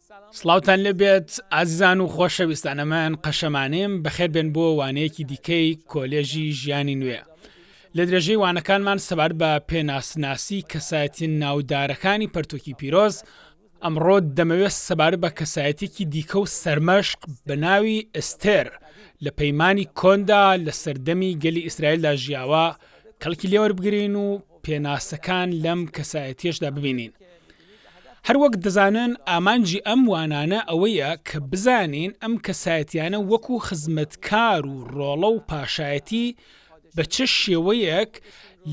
سڵاوتان لەبێت ئازیزان و خۆشەویستانەمان قەشەمانێم بەخێر بێن بۆ وانەیەکی دیکەی کۆلێژی ژیانی نوێ. لە درێژەی وانەکانمان سەبارەت بە پێناسناسی کەسایەتیە ناودارەکانی پەرتووکی پیرۆز، ئەمڕۆ دەمەوێت سەبارەت بە کەسایەتێکی دیکە و سەرمەشق بە ناوی ئەستێر لە پەیمانی کۆندا لە سەردەمی گەلی ئیسرائیلدا ژیاوە کەڵکی لێوەربگرین و پێناسەکان لەم کەسایەتیەشدا ببینین. هەروەک دەزانن ئامانجی ئەم وانانە ئەوەیە کە بزانین ئەم کەسایەتیانە وەکو خزمەتکار و ڕۆڵە و پاشایەتی بە چه شێوەیەک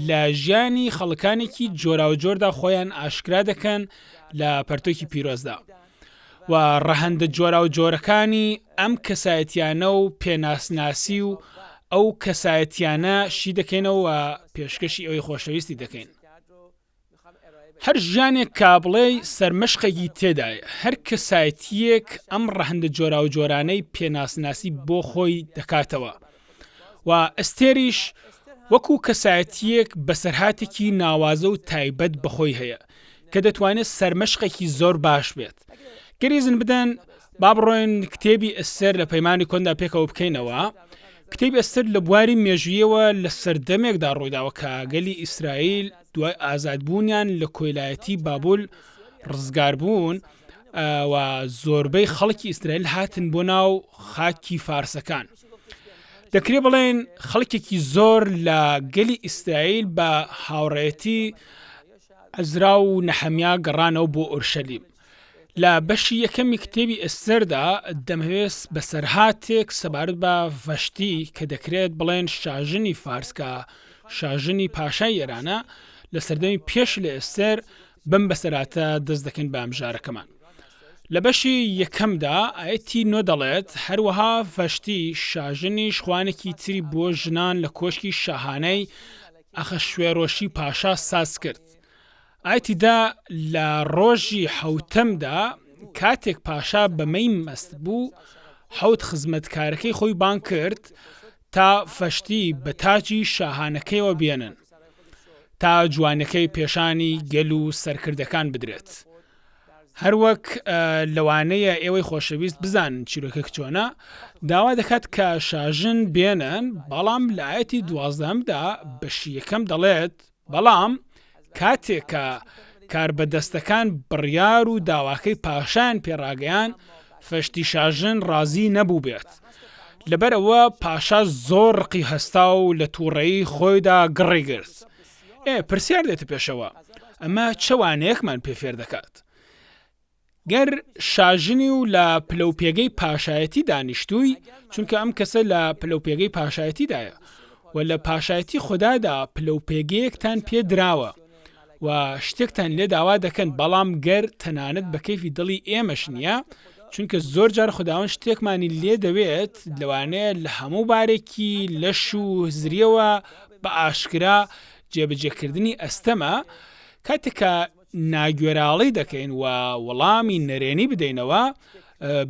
لە ژیانی خەڵکانێکی جۆراوجۆردا خۆیان ئاشکرا دەکەن لە پەرتۆکی پیرۆزدا و ڕەهەندە جۆراوجۆرەکانی ئەم کەسایەتیانە و پێناسناسی و ئەو کەسایەتیانە شی دەکەینەوە و پێشکەشی ئەوەی خۆشەویستی دەکەین. هەر ژیانێک کابڵێی سەرمەشقێکی تێدایە، هەر کەسایەتیەک ئەم ڕەهەندە جۆراوجۆرانەی پێناسناسی بۆ خۆی دەکاتەوە و ئەستێریش وەکو کەسایەتیەک بەسەرهاتێکی ناوازە و تایبەت بەخۆی هەیە کە دەتوانێت سەرمەشقێکی زۆر باش بێت. گەریزن بدەن با بڕۆین کتێبی ئەستێر لە پەیمانی کۆندا پێکەوە بکەینەوە. کتێبی ئەستێر لە بواری مێژوویەوە لە سەردەمێکدا ڕوویداوە کە گەلی ئیسرائیل دوای ئازادبوونیان لە کۆیلایەتی بابول ڕزگار بوون و زۆربەی خەڵکی ئیسرائیل هاتن بۆ ناو خاکی فارسەکان. دەکرێت بڵێن خەڵکێکی زۆر لە گەلی ئیسرائیل بە هاوڕێتی عەزرا و نەحەمیا گەڕانەوە بۆ ئۆرشەلیم. لە بەشی یەکەمی کتێبی ئەستێردا دەمەوێت بەسەرهاتێک سەبارەت بە ڤەشتی کە دەکرێت بڵێن شاژنی فارسکە شاژنی پاشای ئێرانە لە سەردەمی پێش لە ئەستێر بم بەسەراتە دەست دەکەن بە ئەمژارەکەمان. لە بەشی یەکەمدا ئاەتی نۆ دەڵێت هەروەها ڤەشتی شاژنی شخوانێکی تری بۆ ژنان لە کۆشکی شاهانەی ئەخەشوێرۆشی پاشا ساز کرد. ئایتیدا لە ڕۆژی حەوتەمدا کاتێک پاشا بەمەی مەست بوو حەوت خزمەتکارەکەی خۆی بان کرد تا ڤەشتی بە تاجی شاهانەکەیەوە بێنن تا جوانەکەی پێشانی گەل و سەرکردەکان بدرێت. هەروەک لەوانەیە ئێوەی خۆشەویست بزانن چیرۆکە چۆنە داوا دەکات کە شاژن بێنن، بەڵام لە ئاەتی 12دا بەشی یەکەم دەڵێت بەڵام کاتێکە کاربەدەستەکان بڕیار و داواکەی پاشان پێڕاگەیان ڤەشتی شاژن ڕازی نەبوو بێت. لەبەرەوە پاشا زۆر ڕقی هەستا و لە تووڕەیی خۆیدا گڕی گرت. پرسیار دێتە پێشەوە ئەمە چەوانەیەکمان پێفێر دەکات. گەر شاژنی و لە پلەپێگەی پاشایەتی دانیشتووی، چونکە ئەم کەسە لە پلەپێگەی پاشایەتیدایە و لە پاشایەتی خوددادا پلەپێگەیەکتان پێدراوە و شتێکتان لێ داوا دەکەن، بەڵام گەر تەنانەت بە کەیفی دڵی ئێمەش نییە، چونکە زۆر جار خودداوەند شتێکمانی لێ دەوێت لەوانەیە لە هەموو بارێکی لەش و زریەوە بە ئاشکرا جێبەجێکردنی ئەستەمە کاتێکە ناگوێراڵی دەکەین و وەڵامی نەرێنی بدەینەوە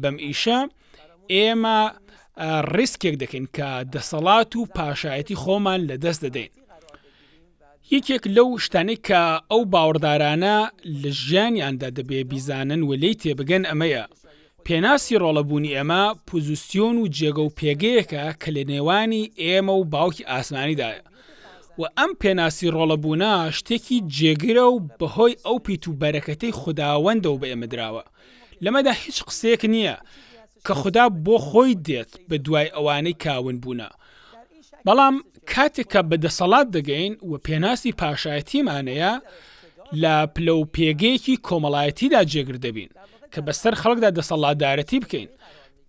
بەم ئیشە ئێمە ڕیسکێک دەکەین کە دەسەڵات و پاشایەتی خۆمان لەدەست دەدەین. یەکێک لەو شتانەی کە ئەو باوەڕدارانە لە ژیانیاندا دەبێ بیزانن و لێی تێبگەن ئەمەیە پێناسی ڕۆڵەبوونی ئێمە پۆزیسیۆن و جێگە و پێگەیەکە کە لە نێوانی ئێمە و باوکی ئاسمانیدایە و ئەم پێناسی ڕۆڵەبوونە شتێکی جێگرە و بەهۆی ئەو پیت و بەرەکەتەی خودداوەندە و بە ئێمە دراوە. لەمەدا هیچ قسەیەک نییە کە خوددا بۆ خۆی دێت بە دوای ئەوانەی کاون بوونە، بەڵام کاتێککە بەدەسەڵات دەگەین و پێناسی پاشایەتیمانەیە لە پلە و پێگەیەکی کۆمەڵایەتیدا جێگر دەبین کە بەسەر خەڵکدا دەسەڵاتدارەتی بکەین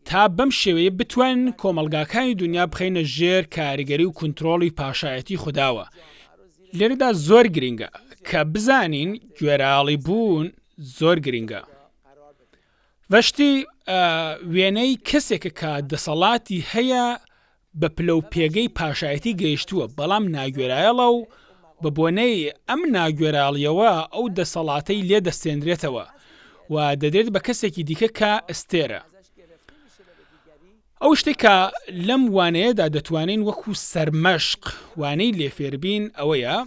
تا بەم شێوەیە بتوانین کۆمەلگاکانی دنیا بخەینە ژێر کاریگەری و کنترۆڵی پاشایەتی خودداوە. لێرەدا زۆر گرنگە کە بزانین گوێراڵی بوون زۆر گرنگە. ڤەشتی وێنەی کەسێکە کە دەسەڵاتی هەیە بە پلە و پێگەی پاشایەتی گەیشتووە، بەڵام ناگوێرایەڵە و بە بۆنەی ئەم ناگوێراڵیەوە ئەو دەسەڵاتەی لێ دەستێنرێتەوە و دەدرێت بە کەسێکی دیکە کە ئەستێرە. ئەو شتێکە لەم وانەیەدا دەتوانین وەکو سەرمەشق وانەی لێفێربین ئەوەیە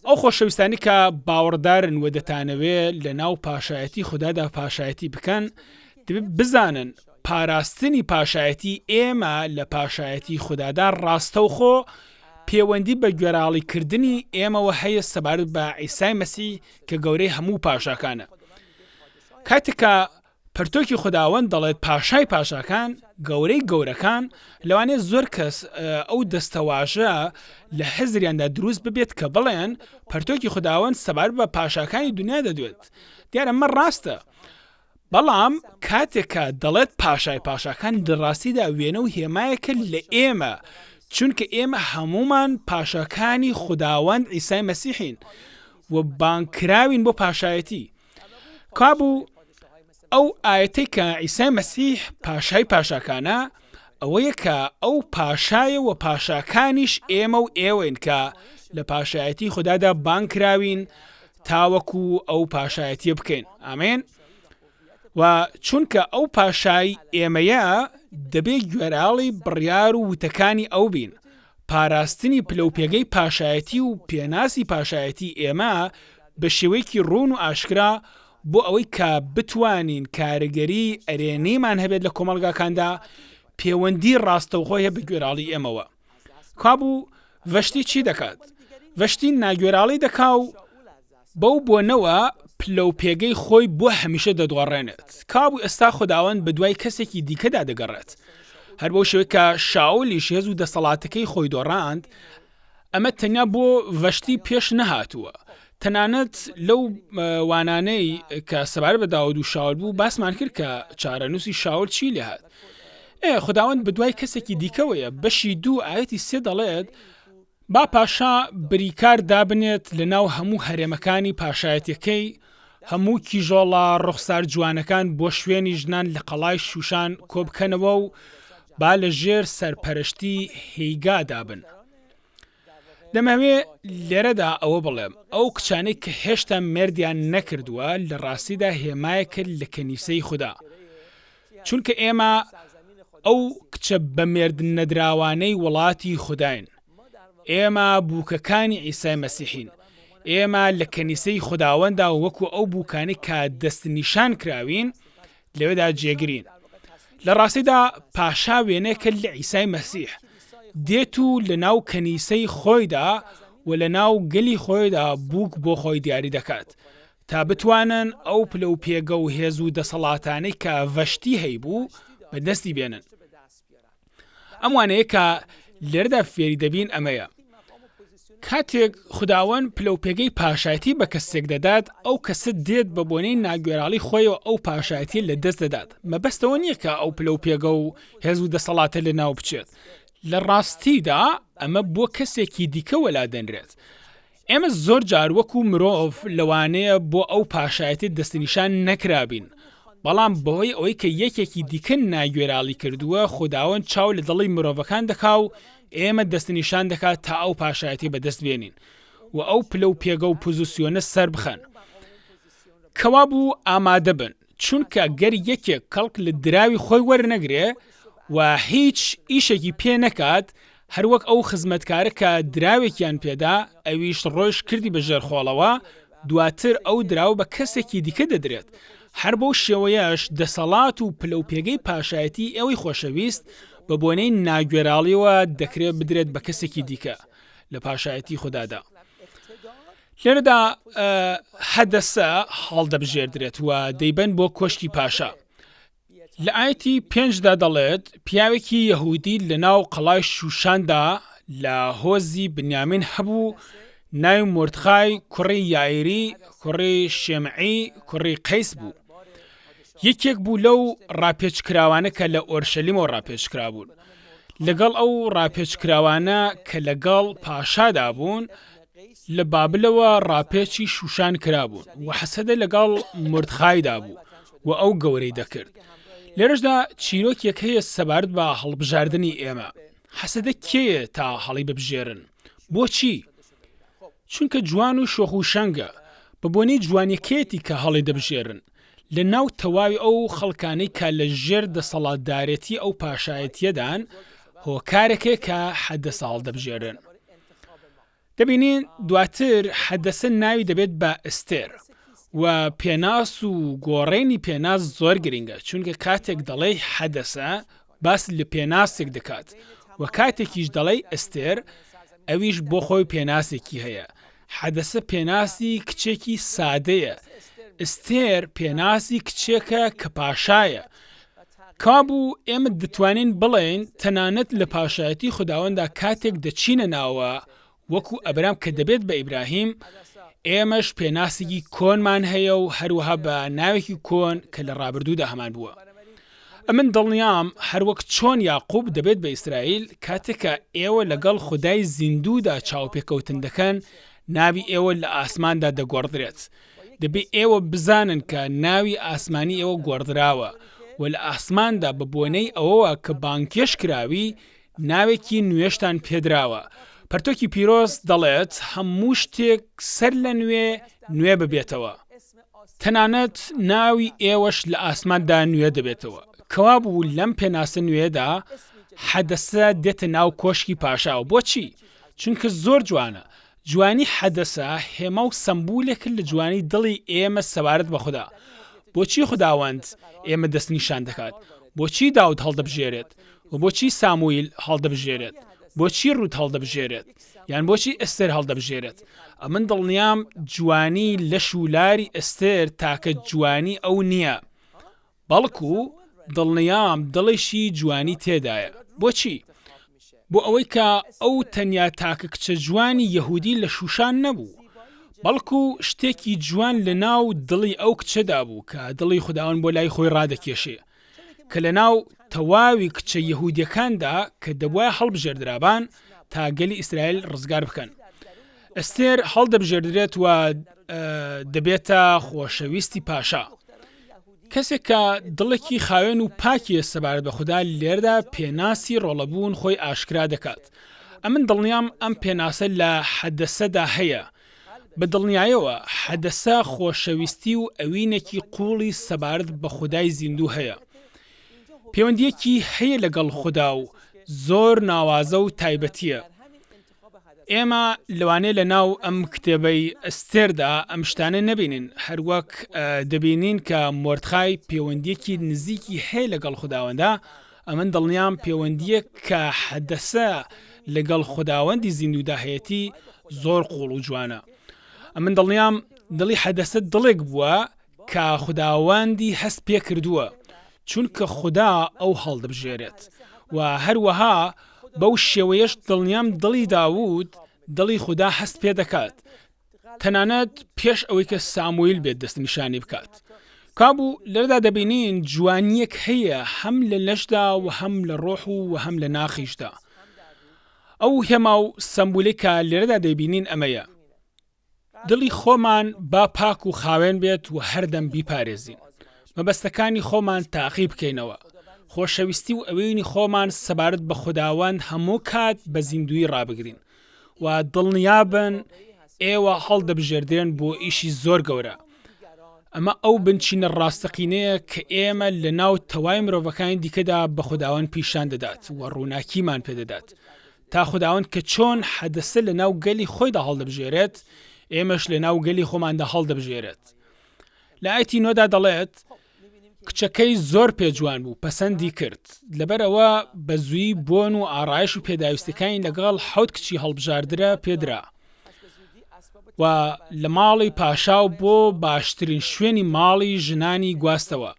ئەو خۆشەویستانی کە باوەڕدارن و دەتانەوێت لە ناو پاشایەتی خوددادا پاشایەتی بکەن دەبێت بزانن پاراستنی پاشایەتی ئێمە لە پاشایەتی خوددادا ڕاستەوخۆ پەیوەندی بە گوێراڵیکردنی ئێمەوە هەیە سەبارەت بە عیسای مەسیح کە گەورەی هەموو پاشاکانە. کاتێککە پەرتۆکی خوداوەند دەڵێت پاشای پاشاکان گەورەی گەورەکان لەوانەیە زۆر کەس ئەو دەستەواژە لە حەزریاندا دروست ببێت کە بڵێن پەرتۆکی خوداوەند سەبارەت بە پاشاکانی دنیا دەدوێت. دیارە ئەمە ڕاستە، بەڵام کاتێککە دەڵێت پاشای پاشاکان دڕاستیدا وێنە و هێمایەکە لە ئێمە، چونکە ئێمە هەمومان پاشاکانی خوداوەند عیسای مەسیحین و بانکراوین بۆ پاشایەتی. کابوو ئەو ئاەتەی کە عیسای مەسیح پاشای پاشاکانە ئەوەیە کە ئەو پاشایە و پاشاکانیش ئێمە و ئێوەین کە لە پاشایەتی خوددادا بانکراوین تاوەکو ئەو پاشایەتیە بکەین. ئامێن. و چونکە ئەو پاشای ئێمەیە دەبێت گوێراڵی بڕیار و وتەکانی ئەو بین. پاراستنی پلەپێگەی پاشایەتی و پێناسی پاشایەتی ئێمە بە شێوەیەکی ڕوون و ئاشکرا بۆ ئەوەی کە بتوانین کارگەری ئەرێنەیمان هەبێت لە کۆمەڵگاکاندا پەیوەندی ڕاستەوخۆیە بە گوێراڵی ئێمەوە. کابوو ڤەشتی چی دەکات؟ ڤەشتی ناگوێراڵی دەکا و بەو بۆنەوە پلەپێگەی خۆی بۆ هەمیشە دەدوەڕێنێت. کابوو ئێستا خوداوەند بە دوای کەسێکی دیکەدا دەگەڕێت. هەر بۆ شێوەیە کە شاولی هێز و دەسەڵاتەکەی خۆی دۆڕاند، ئەمە تەنیا بۆ ڤەشتی پێش نەهاتووە. تەنانەت لەو وانانەی کە سەبارەت بە داود و شاول بوو باسمان کرد کە چارەنووسی شاول چی لێهات. خوداوەند بە دوای کەسێکی دیکەوەیە. بەشی 2 ئاەتی 3 دەڵێت با پاشا بریکار دابنێت لە ناو هەموو هەرێمەکانی پاشایەتەکەی، هەموو کیژۆڵە ڕوخسار جوانەکان بۆ شوێنی ژنان لە قەڵای شوشان کۆبکەنەوە و با لە ژێر سەرپەرشتی هێیگا دابن. دەمەوێ لێرەدا ئەوە بڵێم ئەو کچانەی کە هێشتا مردیان نەکردووە لە ڕاستیدا هێمایەکە لە کەنیسەی خوددا، چونکە ئێمە ئەو کچە بە مێردن نەدراوانەی وڵاتی خودداین. ئێمە بووکەکانی عیسای مەسیحین. ئێمە لە کەنیسەی خوداوەندا وەکو ئەو بووکانی کە دەستنیشان کراوین لەوێدا جێگرین. لە ڕاستیدا پاشا وێنەیەکە لە عیسای مەسیح دێت و لە ناو کەنیسەی خۆیدا و لە ناو گەلی خۆیدا بووک بۆ خۆی دیاری دەکات تا بتوانن ئەو پلەپێگە و هێز و دەسەڵاتانەی کە ڤەشتی هەیبوو بەدەستی بێنن. ئەم وانەیە کە لێرەدا فێری دەبین ئەمەیە. کاتێک خوداوەند پلەپێگەی پاشایەتی بە کەسێک دەدات، ئەو کەسە دێت بە بۆنەی ناگوێراڵی خۆیەوە ئەو پاشایەتی لە دەست دەدات. مەبەستەوە نییە کە ئەو پلەپێگە و هێز و دەسەڵاتە لە ناو بچێت. لە ڕاستیدا ئەمە بۆ کەسێکی دیکە وەلا دەنرێت. ئێمە زۆر جار وەکو مرۆڤ لەوانەیە بۆ ئەو پاشایەتی دەستنیشان نەکرابین، بەڵام بەهۆی ئەوەی کە یەکێکی دیکە ناگوێراڵی کردووە خوداوەند چاو لە دڵی مرۆڤەکان دەکا و ئێمە دەستنیشان دەکات تا ئەو پاشایەتی بەدەست بێنین و ئەو پلەپێگە و پوزیسیۆنە سەر بخەن. کەوا بوو ئامادە بن، چونکە گەر یەکێک کەڵک لە دراوی خۆی وەرنەگرێ و هیچ ئیشێکی پێ نەکات، هەروەک ئەو خزمەتکارە کە دراوێکیان پێدا ئەویش ڕۆژ کردی بە ژێرخۆڵەوە، دواتر ئەو دراو بە کەسێکی دیکە دەدرێت. هەر بەو شێوەیەش دەسەڵات و پلەپێگەی پاشایەتی ئەوەی خۆشەویست بە بۆنەی ناگوێراڵیەوە دەکرێت بدرێت بە کەسێکی دیکە لە پاشایەتی خوددادا. لێرەدا هەدەسە هەڵدەبژێردرێت و دەیبەن بۆ کۆشتی پاشا. لە ئاەتی 5دا دەڵێت پیاوێکی یەهودی لە ناو قەڵای شوشاندا لە هۆزی بنیامین هەبوو، ناوی مۆردخای کوڕی یائیری کوڕی شێمعی کوڕی قەیس بوو. یەکێک بوو لەو ڕاپێچکراوانە کە لە ئۆرشەلیمەوە ڕاپێچکرا بوون. لەگەڵ ئەو ڕاپێچکراوانە کە لەگەڵ پاشادا بوون لە بابلەوە ڕاپێچی شوشان کرابوون و حەسەدە لەگەڵ مۆردخایدا بوو و ئەو گەورەی دەکرد. لێرەشدا چیرۆکێک هەیە سەبارەت بە هەڵبژاردننی ئێمە. حەسەدە کێیە تا هەڵی ببژێرن؟ بۆچی؟ چونکە جوان و شۆخ و شەنگە، بە بۆنەی جوانیەکێتی کە هەڵی دەبژێرن لە ناو تەواوی ئەو خەڵکانەی کە لە ژێر دەسەڵاتدارەتی ئەو پاشایەتیەدان هۆکارێکێک کە حەدەسە هەڵدەبژێرن. دەبینین دواتر حەدەسە ناوی دەبێت بە ئەستێر و پێناس و گۆڕینی پێناس زۆر گرنگە چونکە کاتێک دەڵێ حەدەسە باس لە پێناسێک دەکات و کاتێکیش دەڵێ ئەستێر ئەویش بۆ خۆی پێناسێکی هەیە. حەدەسە پێناسی کچێکی سادەیە، ئەستێر پێناسی کچێکە کە پاشایە. کابوو ئێمە دەتوانین بڵێن تەنانەت لە پاشایەتی خوداوەندا کاتێک دەچینە ناوە وەکو ئەبرام کە دەبێت بە ئیبراهیم، ئێمەش پێناسێکی کۆنمان هەیە و هەروەها بە ناوێکی کۆن کە لە ڕابردوودا هەمان بووە. ئەمن دڵنیام هەروەک چۆن یاقوب دەبێت بە ئیسرائیل کاتێکە ئێوە لەگەڵ خودای زیندوودا چاوپێکەوتن دەکەن ناوی ئێوە لە ئاسماندا دەگۆڕدرێت. دەبێت ئێوە بزانن کە ناوی ئاسمانی ئێوە گۆڕدراوە و لە ئاسماندا بە بۆنەی ئەوەوە کە بانکێش کراوی ناوێکی نوێشتان پێدراوە. پەرتۆکی پیرۆز دەڵێت هەموو شتێک سەر لە نوێ ببێتەوە. تەنانەت ناوی ئێوەش لە ئاسماندا نوێ دەبێتەوە. کەوابوو لەم پێناسە نوێدا حەدەسە دێتە ناو کۆشکی پاشاوە. بۆچی؟ چونکە زۆر جوانە. جوانی حەدەسە هێمە و سەمبولێک لە جوانی دڵی ئێمە سەبارەت بە خوددا. بۆچی خوداوەند ئێمە دەستنیشان دەکات؟ بۆچی داود هەڵدەبژێرێت؟ و بۆچی ساموئیل هەڵدەبژێرێت؟ بۆچی ڕوت هەڵدەبژێرێت؟ یان بۆچی ئەستێر هەڵدەبژێرێت؟ ئەمن دڵنیام جوانی لەش و لاری ئەستێر تاکە جوانی ئەو نییە، بەڵکو دڵنیام دڵیشی جوانی تێدایە. بۆچی؟ بۆ ئەوەی کە ئەو تەنیا تاکە کچە جوانی یەهودی لە شوشان نەبوو، بەڵکو شتێکی جوان لە ناو دڵی ئەو کچەدا بوو کە دڵی خوداوەند بۆ لای خۆی ڕادەکێشێ، کە لە ناو تەواوی کچە یەهودیەکاندا کە دەبوایە هەڵبژێردرابان تا گەلی ئیسرائیل ڕزگار بکەن. ئەستێر هەڵدەبژێردرێت و دەبێتە خۆشەویستی پاشا. کەسێک کە دڵێکی خاوێن و پاکیە سەبارەت بە خوددا لێردا پێناسی ڕۆڵەبوون خۆی ئاشکرا دەکات. ئەمن دڵنیام ئەم پێناسە لە حەدەسەدا هەیە. بە دڵنیایەوە حەدەسە خۆشەویستی و ئەوینێکی قوڵی سەبارەت بە خودای زیندوو هەیە. پەیوەندیەکی هەیە لەگەڵ خوددا و زۆر ناوازە و تایبەتیە. ئێمە لەوانەیە لە ناو ئەم کتێبەی ئەستێردا ئەم شتانە نەبینین، هەروەک دەبینین کە مۆردخای پەیوەندیەکی نزیکی هەیە لەگەڵ خوداوەندا. ئەمن دڵنیام پەیوەندیە کە حەدەسە لەگەڵ خوداوەندی زیندوودا هەیەتی زۆر قوڵ و جوانە. ئەمن دڵنیام دڵی حەدەسە دڵێک بووە کە خوداوەندی هەست پێ کردووە، چونکە خوددا ئەو هەڵدەبژێرێت و هەروەها بەو شێوەیەش دڵنیام دڵی داوود دڵی خوددا هەست پێ دەکات، تەنانەت پێش ئەوەی کە ساموئیل بێت دەستنیشانی بکات. کابوو لەرەدا دەبینین جوانیەک هەیە هەم لە لەشدا و هەم لە ڕۆح و هەم لە ناخیشدا. ئەو هێما و سەمبولێکە لێرەدا دەبینین ئەمەیە: دڵی خۆمان با پاک و خاوێن بێت و هەردەم بیپارێزین، مەبەستەکانی خۆمان تاقی بکەینەوە، خۆشەویستی و ئەوێنی خۆمان سەبارەت بە خوداوەند هەموو کات بە زیندوی ڕابگرین و دڵنیابن ئێوە هەڵدەبژێردرێن بۆ ئیشی زۆر گەورە. ئەمە ئەو بنچینە ڕاستەقینەیە کە ئێمە لە ناو تەوای مرۆڤەکانی دیکەدا بە خوداوەند پیشان دەدات و ڕووناکیمان پێدەدات تا خوداوەند کە چۆن حەدەسە لە ناو گەلی خۆیدا هەڵدەبژێرێت ئێمەش لە ناو گەلی خۆماندا هەڵدەبژێرێت. لە ئایەتی 9دا دەڵێت کچەکەی زۆر پێجوان بوو، پەسەندی کرد، لەبەرەوە بە زووی بۆن و ئارایش و پێداویستەکانی لەگەڵ 7 کچی هەڵبژاردرە پێدرا و لە ماڵی پاشاو بۆ باشترین شوێنی ماڵی ژنانی گواستەوە.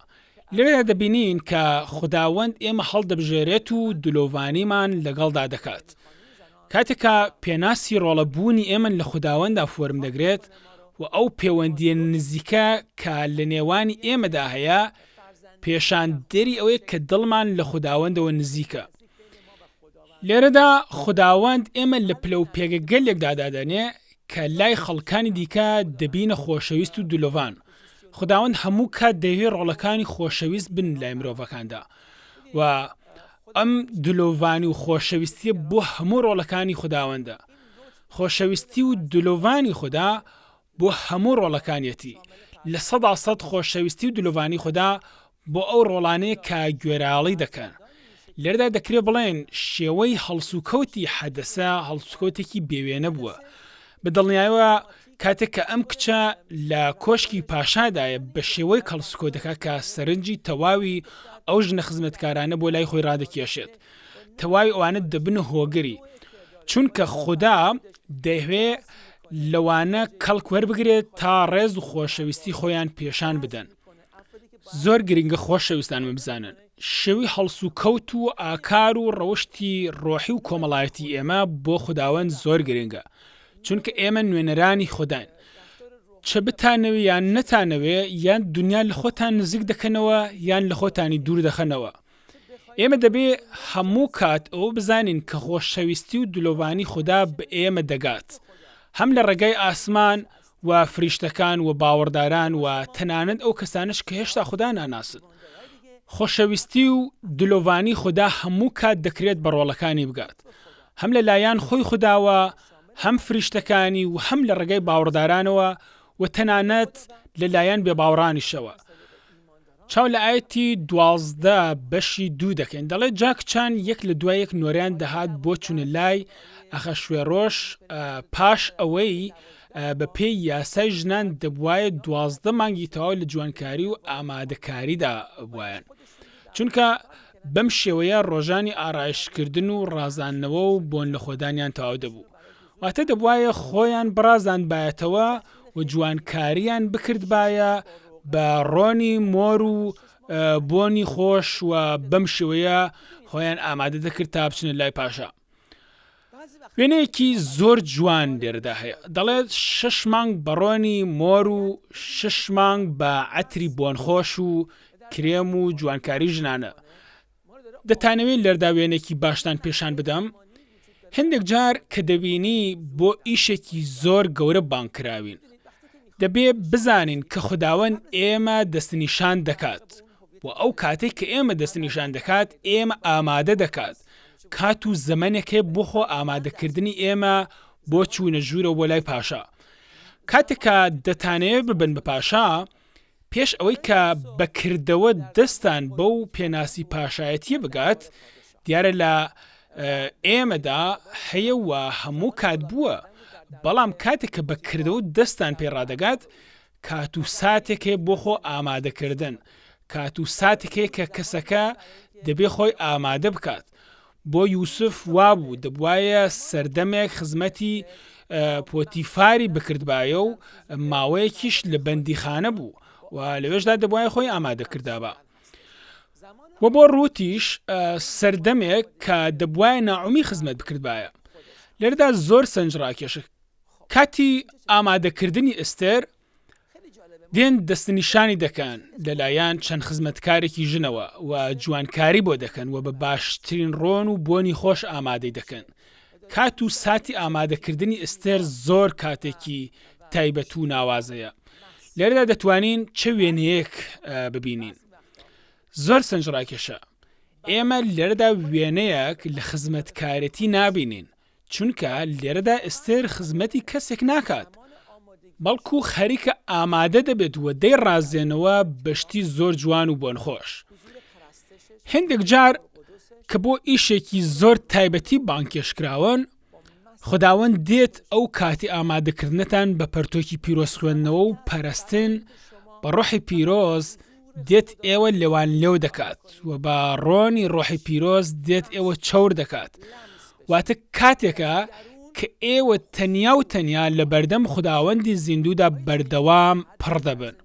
لێرە دەبینین کە خوداوەند ئێمە هەڵدەبژێرێت و دلۆڤانیمان لەگەڵدا دەکات. کاتێکە پێناسی ڕۆڵەبوونی ئێمە لە خوداوەندا فۆرم دەگرێت و ئەو پەیوەندیە نزیکە کە لە نێوانی ئێمەدا هەیە پێشاندەری ئەوەیە کە دڵمان لە خوداوەندەوە نزیکە. لێرەدا خوداوەند ئێمە لە پلە و پێگە گەلێکدا دادەنێ کە لای خەڵکانی دیکە دەبینە خۆشەویست و دلۆڤان. خوداوەند هەموو کات دەوێت ڕۆڵەکانی خۆشەویست بن لای مرۆڤەکاندا و ئەم دلۆڤانی و خۆشەویستیە بۆ هەموو ڕۆڵەکانی خوداوەندە. خۆشەویستی و دلۆڤانی خوددا بۆ هەموو ڕۆڵەکانیەتی، لە 100% خۆشەویستی و دلۆڤانی خوددا بۆ ئەو ڕۆڵانەیە کە گوێراڵی دەکەن. لێرەدا دەکرێت بڵێن شێوەی هەڵسوکەوتی حەدەسە هەڵسوکەوتێکی بێوێنە بووە، بە دڵنیاییەوە کاتێک کە ئەم کچە لە کۆشکی پاشادایە بە شێوەی کەڵسکۆ دەکات کە سەرنجی تەواوی ئەو ژنە خزمەتکارانە بۆ لای خۆی ڕادەکێشێت تەواوی ئەوانە دەبنە هۆگری چونکە خوددا دەیەوێ لەوانە کەڵک وەربگرێت تا ڕێز و خۆشەویستی خۆیان پێشان بدەن زۆر گرنگە خۆشەویستانمە بزانن شێوی هەڵس و کەوت و ئاکار و ڕەوشی ڕۆحی و کۆمەڵایەتی ئێمە بۆ خوداوەند زۆر گرنگە چونکە ئێمە نوێنەرانی خودداین چه بتانەوێ یان نەتانەوێ یان دنیا لە خۆتان نزیک دەکەنەوە یان لە خۆتانی دوور دەخەنەوە ئێمە دەبێ هەموو کات ئەوە بزانین کە خۆشەویستی و دلۆڤانی خوددا بە ئێمە دەگات هەم لە ڕێگای ئاسمان و فریشتەکان و باوەڕداران و تەنانەت ئەو کەسانش کە هێشتا خوددا ناناسن خۆشەویستی و دلۆڤانی خوددا هەموو کات دەکرێت بە ڕۆڵەکانی بگات هەم لە لایەن خۆی خودداوە هەم فریشتەکانی و هەم لە ڕێگای باوەڕدارانەوە و تەنانەت لەلایەن بێباوەڕانیشەوە چاو لە ئاەتی 12 بەشی 2 دەکەن دەڵێت جاکچان یەک لە دوای یەک نۆریان دەهات بۆ چوونە لای ئەخەشوێڕۆژ پاش ئەوەی بە پێی یاسای ژنان دەبوایە 12 مانگی تەواو لە جوانکاری و ئامادەکاریدا بوایان چونکە بەم شێوەیە ڕۆژانی ئارایشکردن و ڕازاندنەوە و بۆن لە خۆدانیان تەواو دەبوو واتە دەبوایە خۆیان بڕازان بایەتەوە و جوانکاریان بکرد باە بە ڕۆنی مۆر و بۆنی خۆش و بەم شێوەیە خۆیان ئامادە دەکرد تا بچنە لای پاشا وێنەیەکی زۆر جوان لێرەدا هەیە دەڵێت 6 مانگ بە ڕۆنی مۆر و 6 مانگ بە عەتری بۆنخۆش و کرێم و جوانکاری ژنانە دەتانەوێت لێرەدا وێنێکی باشتان پێشان بدەم هەندێک جار کە دەبینی بۆ ئیشێکی زۆر گەورە بانکراوین دەبێ بزانین کە خوداوەند ئێمە دەستنیشان دەکات و ئەو کاتێک کە ئێمە دەستنیشان دەکات ئێمە ئامادە دەکات کات و زەمانێکێ بۆ خۆ ئامادەکردنی ئێمە بۆ چوونە ژوورە بۆ لای پاشا کاتێکە دەتانەوێت ببن بە پاشا پێش ئەوەی کە بەکردەوە دەستان بەو پێناسی پاشایەتی بگات دیارە لە ئێمەدا هەیە و هەموو کات بووە بەڵام کاتێک کە بەکردەوە دەستان پێڕادەگات کات و ساتێکێ بۆ خۆ ئامادەکردن کات و ساتێکێ کە کەسەکە دەبێ خۆی ئامادە بکات بۆ یوسف وابوو دەبوایە سەردەمێک خزمەتی پۆتیفاری بکردبایە و ماوەیەکیش لە بەندیخانە بوو و لەوێشدا دەبوایە خۆی ئامادەکردابە و بۆ ڕوتیش سەردەمێک کە دەبوایە ناعومی خزمەت بکردبایە لێرەدا زۆر سەنج ڕاکێشە کاتی ئامادەکردنی ئەستێر دێن دەستنیشانی دەکەن لەلایەن چەند خزمەتکارێکی ژنەوە و جوانکاری بۆ دەکەن و بە باشترین ڕۆن و بۆنی خۆش ئامادەی دەکەن کات و ساتی ئامادەکردنی ئەستێر زۆر کاتێکی تایبەت و ناوازەیە لێرەدا دەتوانین چه وێنەیەک ببینین زۆر سەنج ڕاکێشە ئێمە لێرەدا وێنەیەک لە خزمەتکارەتی نابینین چونکە لێرەدا ئەستێر خزمەتی کەسێک ناکات بەڵکو خەریکە ئامادە دەبێت و دەی ڕازێنەوە بەشتی زۆر جوان و بۆنخۆش هەندێک جار کە بۆ ئیشێکی زۆر تایبەتی بانکێشکراون خوداوەند دێت ئەو کاتی ئامادەکردنەتان بە پەرتۆکی پیرۆز خوێندنەوە و پەرستن بە ڕۆحی پیرۆز دێت ئێوە لێوان لێو دەکات و بە ڕۆنی ڕۆحی پیرۆز دێت ئێوە چەور دەکات واتە کاتێکە کە ئێوە تەنیا و تەنیا لە بەردەم خوداوەندی زیندوودا بەردەوام پڕ دەبن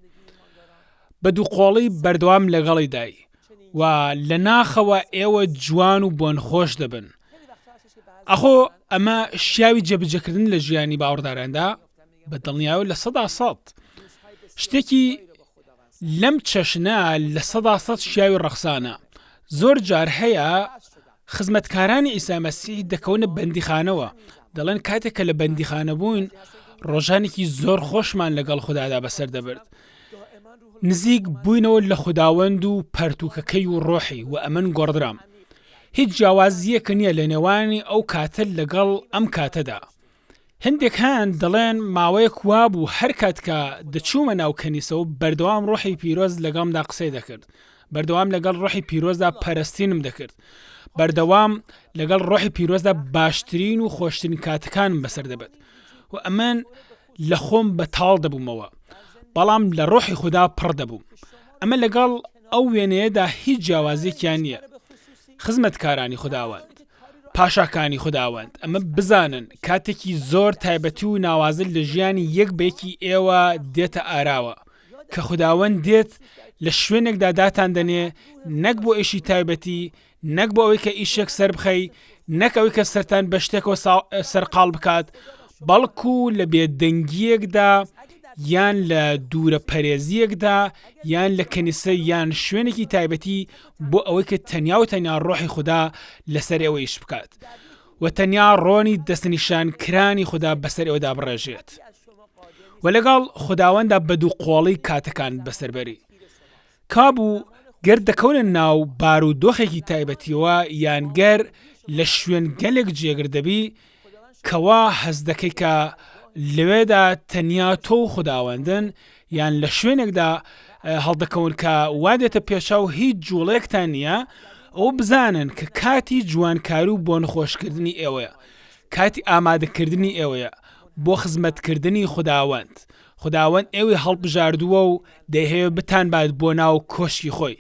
بە دووقۆڵی بەردەوام لەگەڵی دای و لە ناخەوە ئێوە جوان و بۆنخۆش دەبن ئەخۆ ئەمە شیاوی جێبجێکردن لە ژیانی باوەڕداراندا بە دڵنیاییەوە لە 100% شتێکی لەم چەشنە لە 100% شیاوی ڕەخسانە زۆر جار هەیە خزمەتکارانی ئیسا مەسیح دەکەونە بەندیخانەوە دەڵێن کاتێک کە لە بەندیخانە بووین ڕۆژانێکی زۆر خۆشمان لەگەڵ خوددادا بەسەر دەبرد نزیک بووینەوە لە خوداوەند و پەرتوکەکەی و ڕۆحی و ئەمن گۆڕدرام هیچ جیاوازیەکە نییە لە نێوانی ئەو کاتە لەگەڵ ئەم کاتەدا هەندێک هەن دەڵێن ماوەیەک وابوو هەر کاتکە دەچوومە ناو کەنیسەوە بەردەوام ڕۆحی پیرۆز لەگەڵمدا قسەی دەکرد بەردەوام لەگەڵ ڕۆحی پیرۆزدا پەرستینم دەکرد بەردەوام لەگەڵ ڕۆحی پیرۆزدا باشترین و خۆشترین کاتەکانم بەسەر دەبێت و ئەمن لە خۆم بەتاڵ دەبوومەوە بەڵام لە ڕۆحی خوددا پڕ دەبووم ئەمە لەگەڵ ئەو وێنەیەدا هیچ جیاوازێکیان نییە خزمەتکارانی خوداوەند پاشاکانی خوداوەند ئەمە بزانن کاتێکی زۆر تایبەتی و ناوازل لە ژیانی یەک بێکی ئێوە دێتە ئاراوە کە خوداوەند دێت لە شوێنێکدا داتان دەنێ نەک بۆ ئێشی تایبەتی نەک بۆ ئەوەی کە ئیشێک سەر بخەی نەک ئەوەی کە سەرتان بە شتێکەوە سەرقاڵ بکات بەڵکو لە بێدەنگیەکدا یان لە دوورە پەرێزیەکدا یان لە کەنیسە یان شوێنێکی تایبەتی بۆ ئەوەی کە تەنیا و تەنیا ڕۆحی خوددا لەسەر ئێوەیش بکات و تەنیا ڕۆنی دەستنیشان کرانی خوددا بەسەر ئێوەدا بڕێژێت و لەگەڵ خوداوەندا بەدووقۆڵی کاتەکان بەسەربەری کابوو گەر دەکەونە ناو بارودۆخێکی تایبەتیەوە یان گەر لە شوێن گەلێک جێگر دەبی کەوا هەز دەکەی کە لەوێدا تەنیا تۆ و خوداوەندن یان لە شوێنێکدا هەڵدەکەون کە وا دێتە پێشاو هیچ جوڵەیەکتان نییە ئەو بزانن کە کاتی جوانکاری و بۆ نەخۆشکردنی ئێوەیە کاتی ئامادەکردنی ئێوەیە بۆ خزمەتکردنی خوداوەند ئێوەی هەڵبژاردووە و دەیهەیە بتانبات بۆ ناو کۆشکی خۆی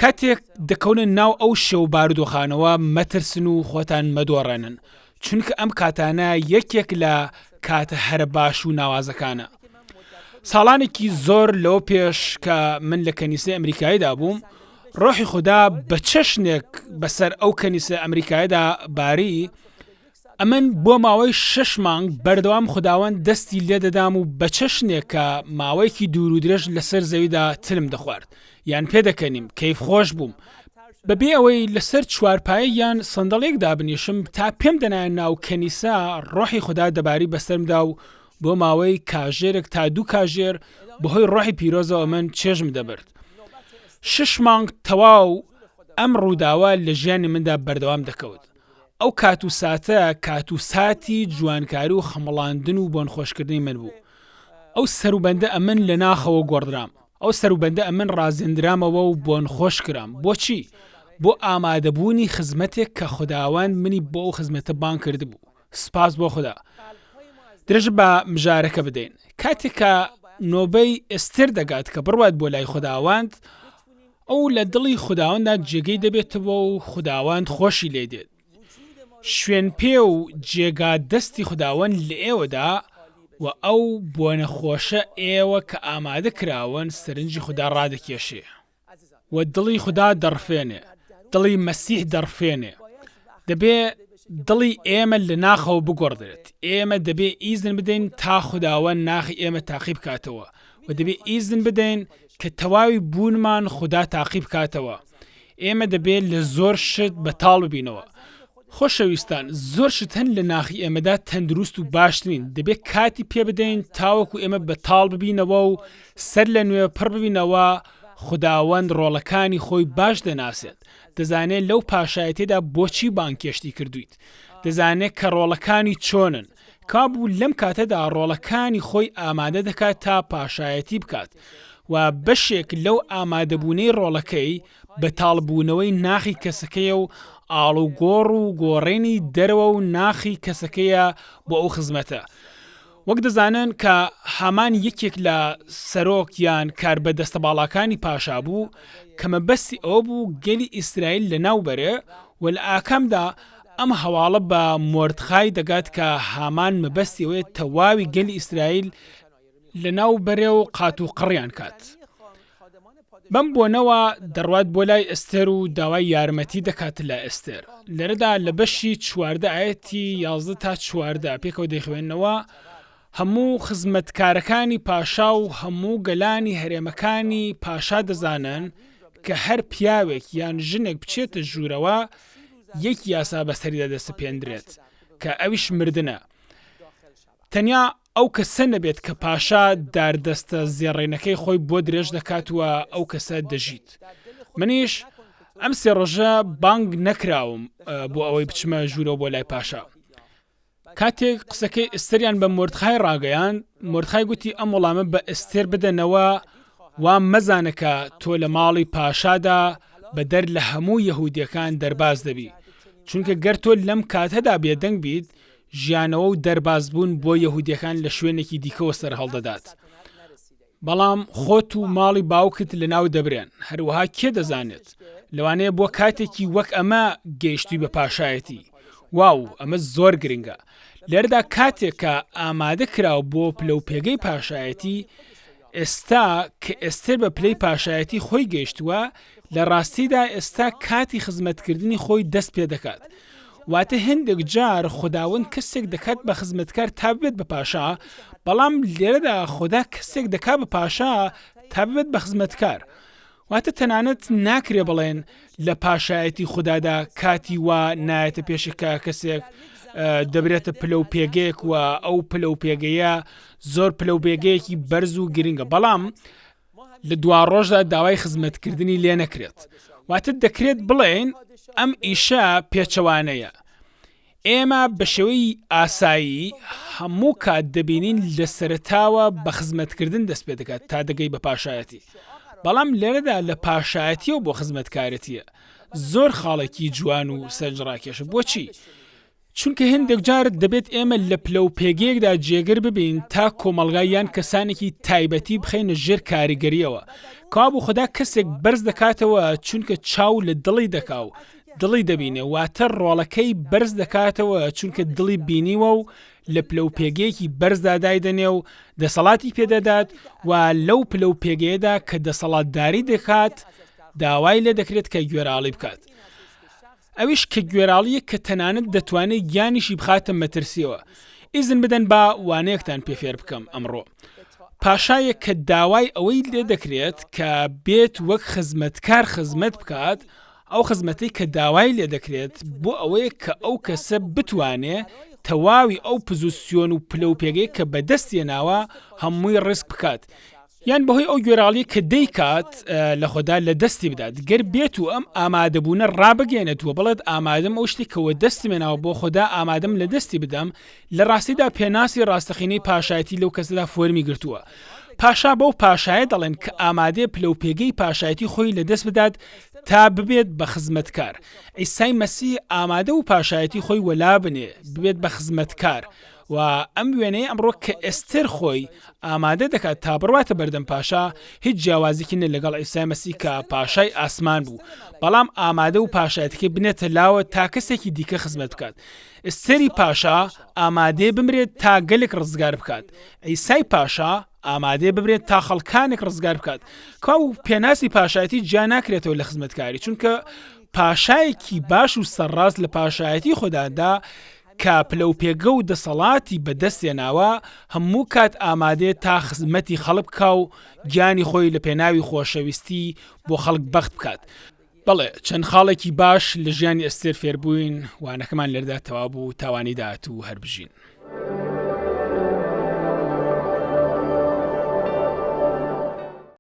کاتێک دەکەونە ناو ئەو شێو بارودۆخانەوە مەترسن و خۆتان مەدۆڕێنن چونکە ئەم کاتانە یەکێک لە کاتە هەرە باش و ناوازەکانە ساڵانێکی زۆر لەو پێش کە من لە کەنیسە ئەمریکاییدا بووم ڕۆحی خوددا بە چەشنێک بەسەر ئەو کەنیسە ئەمریکاییدا باری ئەمن بۆ ماوەی 6 مانگ بەردەوام خوداوەند دەستی لێ دەدام و بە چەشنێک کە ماوەیەکی دوور و درێژ لەسەر زەویدا تلم دەخوارد یان پێدەکەنیم کەیف خۆش بووم بەبێ ئەوەی لەسەر چوارپایە یان سندڵێکدا بنیشم تا پێم دەنایە ناو کەنیسا ڕۆحی خوددا دەباری بەسەرمدا و بۆ ماوەی کاژێرێک تا 2 کاژێر بەهۆی ڕۆحی پیرۆزەوە من چێژم دەبرد 6 مانگ تەواو ئەم ڕووداوە لە ژیانی مندا بەردەوام دەکەوت ئەو کات و ساتە کات و ساتی جوانکاری و خەمەڵاندن و بۆ نخۆشکردنی من بوو ئەو سەروبەندە ئەمن لە ناخەوە گۆڕدرام ئەو سەروبەندە ئەمن ڕازێنرامەوە و بۆ نخۆش کرام بۆچی بۆ ئامادەبوونی خزمەتێک کە خوداوەند منی بۆ ئەو خزمەتە بان کرد بوو سپاس بۆ خوددا درێژ بە مژارەکە بدەین کاتێک کە نۆبەی ئێستر دەگات کە بڕوات بۆ لای خوداوەند ئەو لە دڵی خوداوەندا جێگەی دەبێتەوە و خوداوەند خۆشی لێ دێت شوێن پێ و جێگا دەستی خوداوەند لە ئێوەدا و ئەو بۆ نەخۆشە ئێوە کە ئامادە کراون سەرنجی خوددا ڕادەکێشێ و دڵی خوددا دەڕفێنێ دڵی مەسیح دەڕفێنێ دەبێ دڵی ئێمە لە ناخەوە بگۆڕدرێت ئێمە دەبێ ئیزن بدەین تا خوداوەند ناخی ئێمە تاقی بکاتەوە و دەبێ ئیزن بدەین کە تەواوی بوونمان خوددا تاقی بکاتەوە ئێمە دەبێت لە زۆر شت بەتاڵ ببینەوە خۆشەویستان زۆر شت هەن لە ناخی ئێمەدا تەندروست و باشترین دەبێت کاتی پێ بدەین تاوەکو ئێمە بەتاڵ ببینەوە و سەر لە نوێ پڕ ببینەوە خوداوەند ڕۆڵەکانی خۆی باش دەناسێت دەزانێت لەو پاشایەتێدا بۆچی بانکێشتی کردویت دەزانێت کە ڕۆڵەکانی چۆنن کابوو لەم کاتەدا ڕۆڵەکانی خۆی ئامادە دەکات تا پاشایەتی بکات و بەشێک لەو ئامادەبوونەی ڕۆڵەکەی بەتاڵبوونەوەی ناخی کەسەکەیە و ئاڵوگۆڕ و گۆڕێنی دەرەوە و ناخی کەسەکەیە بۆ ئەو خزمەتە وەک دەزانن کە هامان یەکێک لە سەرۆکیان کار بە دەستەباڵاکانی پاشا بوو کە مەبەستی ئەوە بوو گەلی ئیسرائیل لە ناوبەرێ و لە ئاکامدا ئەم هەواڵە بە مۆردخای دەگات کە هامان مەبەستی ئەوەیە تەواوی گەلی ئیسرائیل لە ناوبەرێ و قات و قڕیان کات بەم بۆنەوە دەڕوات بۆ لای ئەستێر و داوای یارمەتی دەکات لە ئەستێر لەرەدا لە بەشی 14 ئاەتی 11 تا 14 پێکەوە دەیخوێنەوە هەموو خزمەتکارەکانی پاشا و هەموو گەلانی هەرێمەکانی پاشا دەزانن کە هەر پیاوێک یان ژنێک بچێتە ژوورەوە یەک یاسا بەسەریدا دەسەپێندرێت کە ئەویش مردنە تەنیا ئەو کەسە نەبێت کە پاشا داردەستە زێڕێنەکەی خۆی بۆ درێژ دەکاتوە ئەو کەسە دەژیت منیش ئەم سێ ڕۆژە بانگ نەکراوم بۆ ئەوەی بچمە ژوورەوە بۆ لای پاشا کاتێک قسەکەی ئەستێریان بە مۆردخای ڕاگەیان مۆردخای گوتی ئەم وەڵامە بە ئەستێر بدەنەوە وام مەزانەکە تۆ لە ماڵی پاشادا بەدەر لە هەموو یەهودیەکان دەرباز دەبی چونکە گەر تۆ لەم کاتەدا بێدەنگ بیت ژیانەوە و دەربازبوون بۆ یەهودیەکان لە شوێنێکی دیکەوە سەر هەڵدەدات. بەڵام خۆت و ماڵی باوکت لەناو دەبرێن، هەروەها کێ دەزانێت؟ لەوانەیە بۆ کاتێکی وەک ئەمە گەیشتووی بە پاشایەتی. واو، ئەمە زۆر گرنگە. لێرەدا کاتێک کە ئامادە کراوە بۆ پلە و پێگەی پاشایەتی، ئێستا کە ئێستر بە پلەی پاشایەتی خۆی گەیشتووە، لە ڕاستیدا ئێستا کاتی خزمەتکردنی خۆی دەست پێ دەکات. واتە هەندێک جار خوداوەند کەسێک دەکات بە خزمەتکار تا ببێت بە پاشا، بەڵام لێرەدا خۆدا کەسێک دەکات بە پاشا تا ببێت بە خزمەتکار. واتە تەنانەت ناکرێ بڵێن لە پاشایەتی خوددادا کاتی وا نایەتە پێشکە کەسێک دەبرێتە پلە و پێگەیەک و ئەو پلە و پێگەیە زۆر پلە و پێگەیەکی بەرز و گرنگە، بەڵام لە دوا ڕۆژدا داوای خزمەتکردنی لێ نەکرێت. واتە دەکرێت بڵێن ئەم ئیشە پێچەوانەیە. ئێمە بە شێوەی ئاسایی هەموو کات دەبینین لە سەرتاوە بە خزمەتکردن دەست پێ دەکات تا دەگەی بە پاشایەتی. بەڵام لێرەدا لە پاشایەتیەوە بۆ خزمەتکارەتیە زۆر خاڵێکی جوان و سەرنجڕاکێشە. بۆچی؟ چونکە هەندێک جارت دەبێت ئێمە لە پلە و پێگەیەکدا جێگر ببین تا کۆمەڵگای یان کەسانێکی تایبەتی بخەینە ژێر کاریگەریەوە. کابوو خوددا کەسێک بەرز دەکاتەوە چونکە چاو لە دڵی دەکاو، دڵی دەبینێ، واتە ڕۆڵەکەی بەرز دەکاتەوە چونکە دڵی بینیوە و لە پلە و پێگەیەکی بەرزدا دایدەنێ و دەسەڵاتی پێدەدات و لەو پلە و پێگەیەدا کە دەسەڵاتداری دەکات داوای لێ دەکرێت کە گوێراڵی بکات. ئەویش کە گوێراڵیە کە تەنانەت دەتوانێت گیانیشی بخاتە مەترسیەوە. ئیزن بدەن با وانەیەکتان پێفێر بکەم ئەمڕۆ. پاشایە کە داوای ئەوەی لێ دەکرێت کە بێت وەک خزمەتکار خزمەت بکات، ئەو خزمەتی کە داوای لێ دەکرێت بۆ ئەوەیە کە ئەو کەسە بتوانێ تەواوی ئەو پزیسیۆن و پلە و پێگەی کە بەدەستی ناوە هەمووی ڕسک بکات، یان بەهۆی ئەو گوێراڵی کە دەیکات لە خۆدا لە دەستی بدات. گەر بێت و ئەم ئامادەبوونە ڕابگەێنێتوە بڵێت ئامادەم ئەو شتی کەوە دەستی مێناوە بۆ خۆدا ئامادەم لە دەستی بدەم، لە ڕاستیدا پێناسی ڕاستەقینەی پاشایەتی لەو کەسدا فۆرمی گرتووە. پاشا بەو پاشایە دەڵێن کە ئامادەیە پلە و پێگەی پاشایەتی خۆی لە دەست بدات تا ببێت بە خزمەتکار. ئیسای مەسیح ئامادە و پاشایەتی خۆی وەلا بنێ ببێت بە خزمەتکار. و ئەم وێنەیە ئەمڕۆ کە ئێستر خۆی ئامادە دەکات تا بڕواتە بەردەم پاشا، هیچ جیاوازێکی نە لەگەڵ ئیسای مەسیح کە پاشای ئاسمان بوو، بەڵام ئامادە و پاشایەتەکەی بنێتە لاوە تا کەسێکی دیکە خزمەت بکات. ئێستری پاشا ئامادەیە بمرێت تا گەلێک ڕزگار بکات. ئیسای پاشا ئامادەیە ببرێت تا خەڵکانێک ڕزگار بکات. کاو پێناسی پاشایەتی جیا ناکرێتەوە لە خزمەتکاری، چونکە پاشایەکی باش و سەرڕاست لە پاشایەتی خۆدادا کە پلە و پێگە و دەسەڵاتی بەدەستێناوە هەموو کات ئامادێت تا خزمەتی خەڵک بکا و گیانی خۆی لە پێناوی خۆشەویستی بۆ خەڵک بەخت بکات. بەڵێ چەند خاڵێکی باش لە ژیانی ئەستێر فێربووین، وانەکەمان لێردا تەواو بوو، تاوانی داهات و هەربژین.